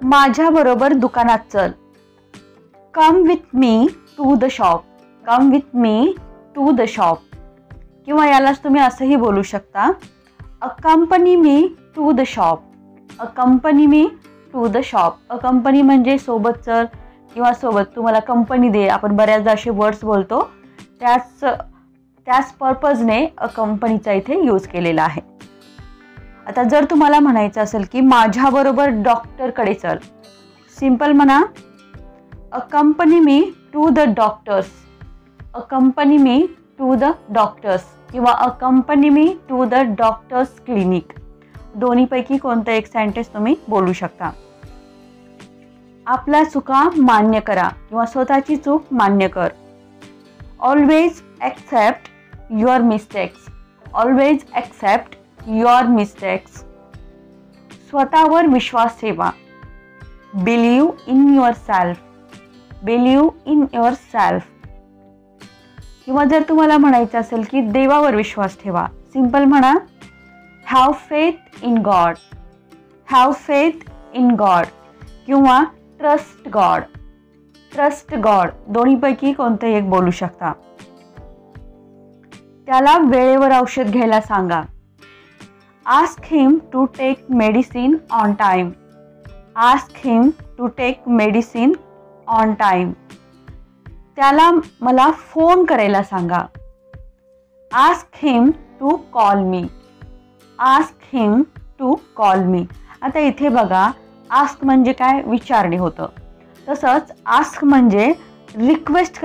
माझ्याबरोबर दुकानात चल. Come with me to the shop. Come with me to the shop. किंवा यालाच तुम्ही असंही बोलू शकता, accompany me to the shop. Accompany me to the shop. Accompany म्हणजे सोबत चल किंवा सोबत तुम्हाला कंपनी दे. आपण बऱ्याचदा असे वर्ड्स बोलतो, त्याच पर्पजने अकंपनीचा इथे यूज केलेला आहे. आता जर तुम्हाला म्हणायचं असेल की माझ्याबरोबर डॉक्टरकडे चल, सिंपल म्हणा, accompany me to the doctors. Accompany me to the doctors किंवा accompany me to the doctor's clinic. दोन्हीपैकी कोणतं एक सेंटेन्स तुम्ही बोलू शकता. आपल्या चुका मान्य करा किंवा स्वतःची चूक मान्य कर. Always accept your mistakes. Always accept your mistakes. स्वतःवर विश्वास ठेवा. Believe in your self. Believe in your self. किंवा जर तुम्हाला म्हणायचं असेल की देवावर विश्वास ठेवा, सिंपल म्हणा, have faith in God. Have faith in God किंवा ट्रस्ट गॉड. Trust God. दोन्हीपैकी कोणतंही एक बोलू शकता. त्याला वेळेवर औषध घ्यायला सांगा. Ask him to take medicine on time. Ask him to take medicine on time. त्याला मला फोन करायला सांगा. Ask him to call me. Ask him to call me. आता इथे बघा, आस्क म्हणजे काय, विचारणे होतं. तसंच आस्क म्हणजे रिक्वेस्ट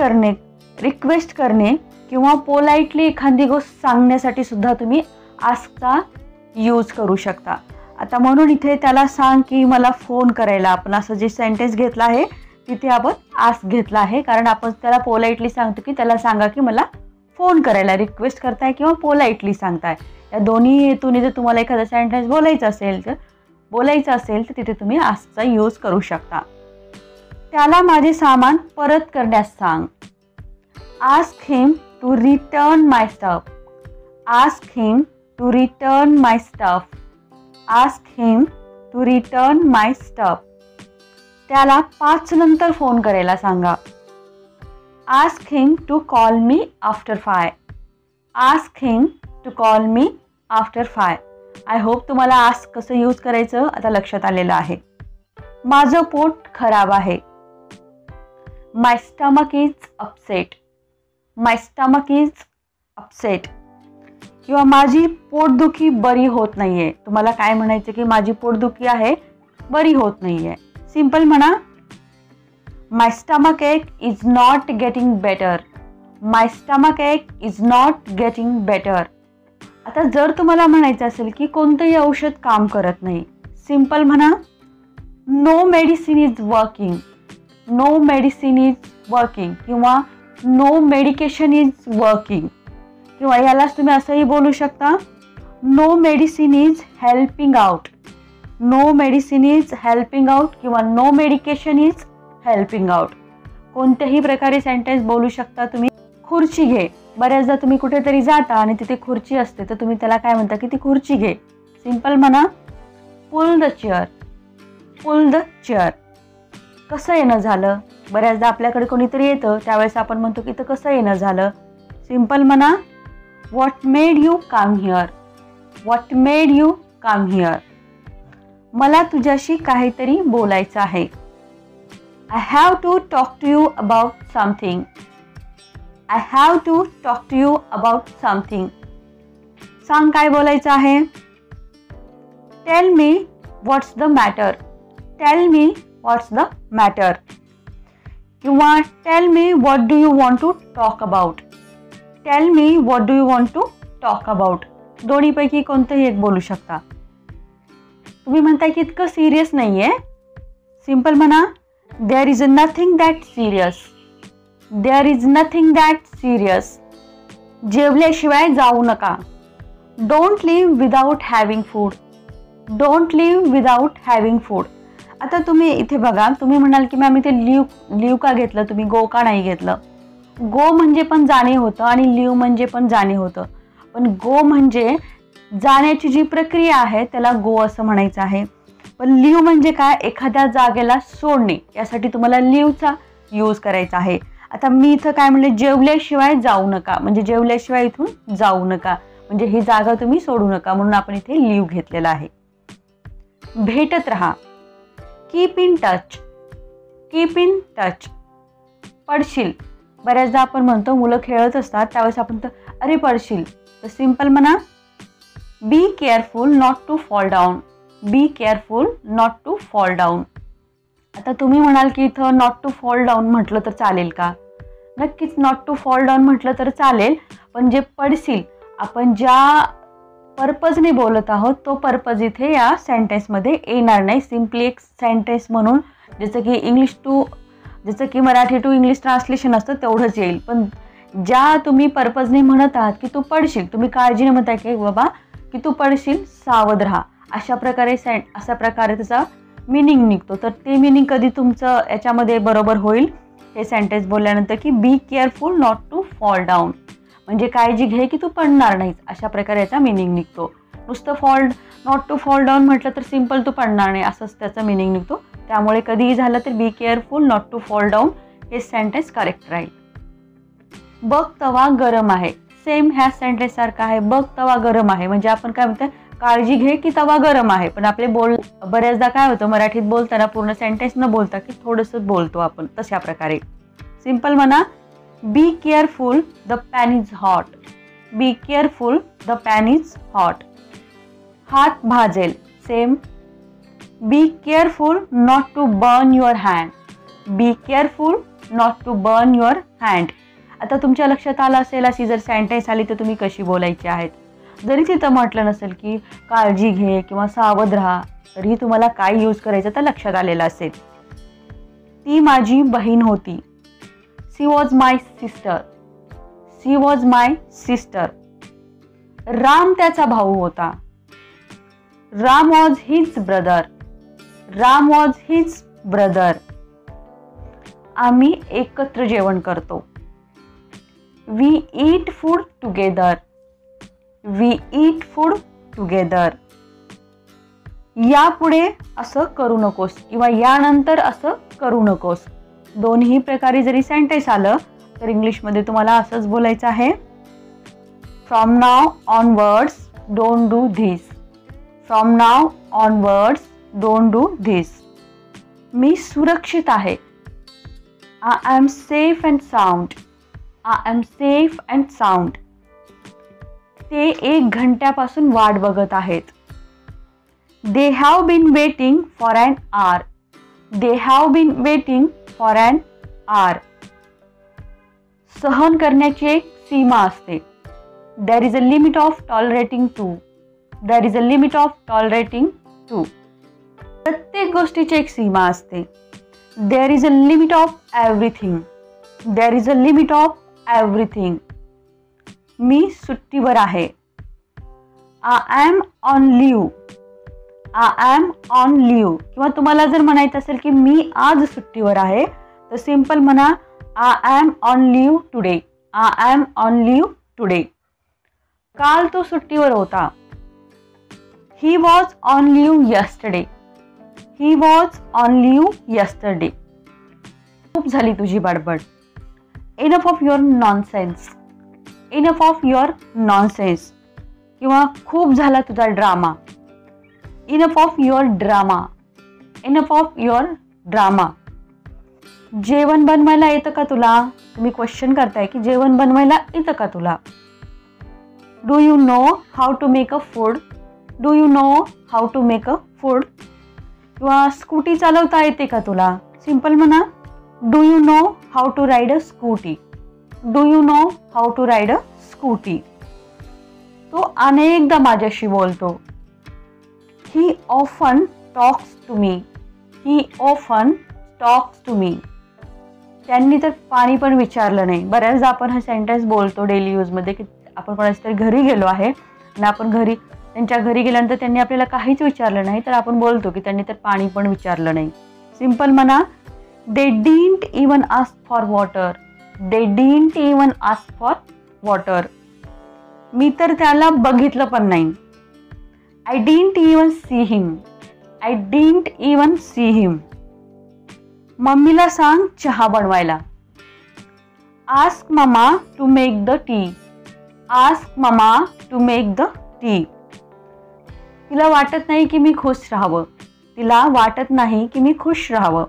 करणे किंवा पोलाइटली एखादी गोष्ट सांगण्यासाठी सुद्धा तुम्ही आस्कचा यूज करू शकता. आता म्हणून इथे त्याला सांग की मला फोन करायला, आपण असं जे सेंटेन्स घेतलं आहे तिथे आपण आस्क घेतला आहे, कारण आपण त्याला पोलाइटली सांगतो की त्याला सांगा की मला फोन करायला. रिक्वेस्ट करताय किंवा पोलाइटली सांगताय, या दोन्ही हेतूने जर तुम्हाला एखादा सेंटेन्स बोलायचं असेल तर तिथे तुम्ही आस्कचा यूज करू शकता. त्याला माझे सामान परत करण्यास सांग. Ask him to return my stuff. Ask him to return my stuff. Ask him to return my stuff. त्याला 5 नंतर फोन करायला सांगा. Ask him to call me after 5. Ask him to call me after 5. I hope तुम्हाला ask कसं use करायचं आता लक्षात आलेलं आहे. माझं पोट खराब आहे. My stomach is upset. My stomach is upset. किंवा माझी पोटदुखी बरी होत नाहीये. तुम्हाला काय म्हणायचं की माझी पोटदुखी आहे, बरी होत नाहीये. सिंपल म्हणा, माय स्टमक एक is not getting better. My stomach एक इज नॉट गेटिंग बेटर. आता जर तुम्हाला म्हणायचं असेल की कोणतंही औषध काम करत नाही, सिंपल म्हणा, no medicine is working. No medicine is working किंवा नो मेडिकेशन इज वर्किंग. किंवा यालाच तुम्ही असंही बोलू शकता, no medicine is helping out. No medicine is helping out किंवा no medication is helping out. कोणत्याही प्रकारे सेंटेन्स बोलू शकता तुम्ही. खुर्ची घे. बऱ्याचदा तुम्ही कुठेतरी जाता आणि तिथे खुर्ची असते तर तुम्ही त्याला काय म्हणता की ती खुर्ची घे. सिंपल म्हणा, pull the chair. Pull the chair. कसं येणं झालं. बऱ्याचदा आपल्याकडे कोणीतरी येतं त्यावेळेस आपण म्हणतो की इथं कसं येणं झालं. सिंपल म्हणा, what made you come here. What made you come here. मला तुझ्याशी काहीतरी बोलायचं आहे. I have to talk to you about something. I have to talk to you about something. सांग काय बोलायचं आहे. Tell me what's the matter. Tell me what's the matter. किंवा tell me what do you want to talk about. Tell me what do you want to talk about. दोन्हीपैकी कोणतंही एक बोलू शकता. तुम्ही म्हणताय की इतकं सिरियस नाही आहे, सिंपल म्हणा, there is nothing that serious. There is nothing that serious. जेवल्याशिवाय जाऊ नका. Don't leave without having food. Don't leave without having food. आता तुम्ही इथे बघा, तुम्ही म्हणाल की मॅम इथे लिव्ह का घेतलं, तुम्ही गो का नाही घेतलं. गो म्हणजे पण जाणे होतं आणि लिव्ह म्हणजे पण जाणे होतं. पण गो म्हणजे जाण्याची जी प्रक्रिया आहे त्याला गो असं म्हणायचं आहे. पण लीव म्हणजे काय, एखाद्या जागेला सोडणे, यासाठी तुम्हाला लीवचा यूज करायचा आहे. आता मी इथं काय म्हणले, जेवल्याशिवाय जाऊ नका, म्हणजे जेवल्याशिवाय इथून जाऊ नका, म्हणजे ही जागा तुम्ही सोडू नका, म्हणून आपण इथे लीव घेतलेला आहे. भेटत राहा, keep in touch, keep in touch. पडशील, बऱ्याचदा आपण म्हणतो, मुलं खेळत असतात त्यावेळेस आपण तर अरे पडशील, तर सिंपल म्हणा be careful not to fall down, be careful not to fall down. आता तुम्ही म्हणाल की इथं नॉट टू फॉल डाऊन म्हटलं तर चालेल का? नक्कीच नॉट टू फॉल डाऊन म्हटलं तर चालेल, पण जे पडशील, आपण ज्या पर्पजने बोलत आहोत तो पर्पज इथे या सेंटेन्समध्ये येणार नाही. सिम्पली एक सेंटेन्स म्हणून, जसं की मराठी टू इंग्लिश ट्रान्सलेशन असतं तेवढंच येईल. पण ज्या तुम्ही पर्पजने म्हणत आहात की तू पडशील, तुम्ही काळजीने म्हणताय की बाबा की तू पडशील, सावध राहा, अशा प्रकारे त्याचा मिनिंग निघतो. तर ते मिनिंग कधी तुमचं याच्यामध्ये बरोबर होईल हे सेंटेन्स बोलल्यानंतर की be careful not to fall down, म्हणजे काळजी घे की तू पडणार नाहीस, अशा प्रकारे याचा मिनिंग निघतो. नुसतं नॉट टू फॉल डाऊन म्हटलं तर सिंपल तू पडणार नाही असंच त्याचा मिनिंग निघतो. त्यामुळे कधीही झालं तर be careful not to fall down हे सेंटेन्स करेक्ट राहील. बघ तवा गरम आहे, सेम ह्या सेंटेन्स सारखा आहे. बघ तवा गरम आहे म्हणजे आपण काय म्हणतो, काळजी घे की तवा गरम आहे. पण आपले बऱ्याचदा काय होतं, मराठीत बोलताना पूर्ण सेंटेन्स न बोलता की थोडंसं बोलतो आपण, तशा प्रकारे सिंपल म्हणा be careful the pan is hot, be careful the pan is hot. हात भाजेल, same be careful not to burn your hand, be careful not to burn your hand. आता तुमच्या लक्षात आलं असेल अशी जर सेंटेन्स आली तर तुम्ही कशी बोलायची आहेत. जरी तिथं म्हटलं नसेल की काळजी घे किंवा सावध राहा, तरीही तुम्हाला काय यूज करायचं तर लक्षात आलेलं असेल. ती माझी बहीण होती, she was my sister, she was my sister. Ram त्याचा भाऊ होता, Ram was his brother, Ram was his brother. आम्ही एकत्र जेवण करतो, we eat food together, we eat food together. यापुढे असं करू नकोस किंवा यानंतर असं करू नकोस. दोन्ही प्रकारे जरी सेंटेन्स आलं तर इंग्लिशमध्ये तुम्हाला असंच बोलायचं आहे. From now onwards don't do this, from now onwards don't do this. मी सुरक्षित आहे, I am safe and sound, I am safe and sound. ते 1 घंट्यापासून वाट बघत आहेत. They have been waiting for an hour, they have been waiting for an hour. सहन करण्याची एक सीमा असते. There is a limit of tolerating too, there is a limit of tolerating too. प्रत्येक गोष्टीची एक सीमा असते. There is a limit of everything, there is a limit of everything. मी सुट्टीवर आहे, I am on leave, I am on leave. किंवा तुम्हाला जर म्हणायचं असेल की मी आज सुट्टीवर आहे तर सिंपल म्हणा I am on leave today, I am on leave today. काल तो सुट्टीवर होता, he was on leave yesterday, he was on leave yesterday. खूप झाली तुझी बडबड, enough of your nonsense, enough of your nonsense. किंवा खूप झाला तुझा drama, enough of your drama, enough of your drama. जेवण बनवायला येतं का तुला? तुम्ही क्वेश्चन करताय की जेवण बनवायला येतं का तुला? Do you know how to make a food, do you know how to make a food. किंवा स्कूटी चालवता येते का तुला? सिंपल म्हणा do you know how to ride a scooty, do you know how to ride a scooty. तो अनेकदा माझ्याशी बोलतो, he often talks to me, he often talks to me. त्यांनी तर पाणी पण विचारलं नाही. बऱ्याचदा आपण हा सेंटेन्स बोलतो डेली यूजमध्ये की आपण कोणाच्या तरी घरी गेलो आहे आणि आपण त्यांच्या घरी गेल्यानंतर त्यांनी आपल्याला काहीच विचारलं नाही तर आपण बोलतो की त्यांनी तर पाणी पण विचारलं नाही. सिंपल म्हणा they didn't even ask for water, they didn't even ask for water. मी तर त्याला बघितलं पण नाही. I didn't even see him, I didn't even see him. मम्मीला सांग चहा बनवायला. Ask mama to make the tea. Ask mama to make the tea. तिला वाटत नाही की मी खुश राहावं. तिला वाटत नाही की मी खुश राहावं.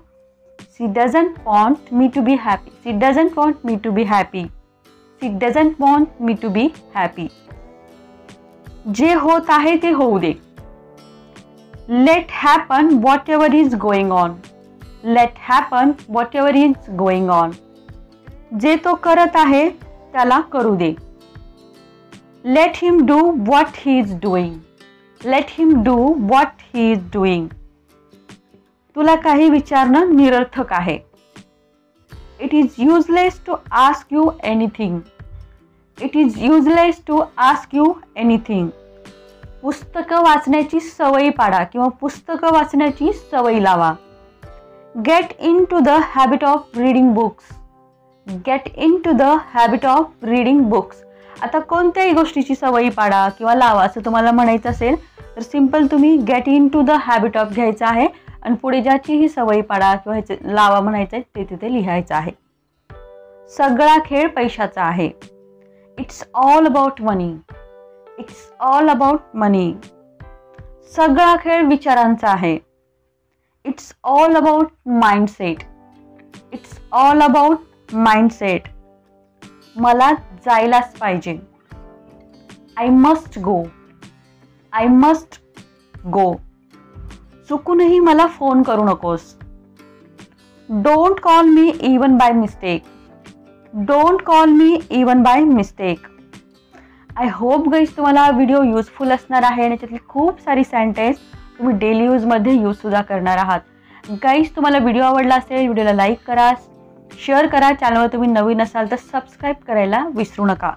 She doesn't want me to be happy. She doesn't want me to be happy. She doesn't want me to be happy. जे होत आहे ते होऊ दे. Let happen whatever is going on. Let happen whatever is going on. जे तो करत आहे त्याला करू दे. Let him do what he is doing. Let him do what he is doing. तुला काही विचारणं निरर्थक आहे. It is useless to ask you anything. It is useless to ask you anything. पुस्तकं वाचण्याची सवय पाडा किंवा पुस्तकं वाचण्याची सवय लावा. Get into the habit of reading books. Get into the habit of reading books. आता कोणत्याही गोष्टीची सवयी पाडा किंवा लावा असं तुम्हाला म्हणायचं असेल तर सिंपल तुम्ही get into the habit of घ्यायचं आहे आणि पुढे ज्याचीही सवयी पाडा किंवा लावा म्हणायचं आहे ते तिथे लिहायचं आहे. सगळा खेळ पैशाचा आहे. It's all about money. It's all about money. सगळा खेळ विचारांचा आहे. It's all about mindset. It's all about mindset. मला जायलाच पाहिजे. I must go. I must go. चुकूनही मला फोन करू नकोस. Don't call me even by mistake. Don't call me even by mistake. I hope guys तुम्हाला हा व्हिडिओ युजफुल असणार आहे आणि त्यातली खूप सारी सेंटेन्स तुम्ही डेली यूजमध्ये यूजसुद्धा करणार आहात. गाईज तुम्हाला व्हिडिओ आवडला असेल व्हिडिओला लाईक करा, शेअर करा. चॅनलवर तुम्ही नवीन असाल तर सबस्क्राईब करायला विसरू नका.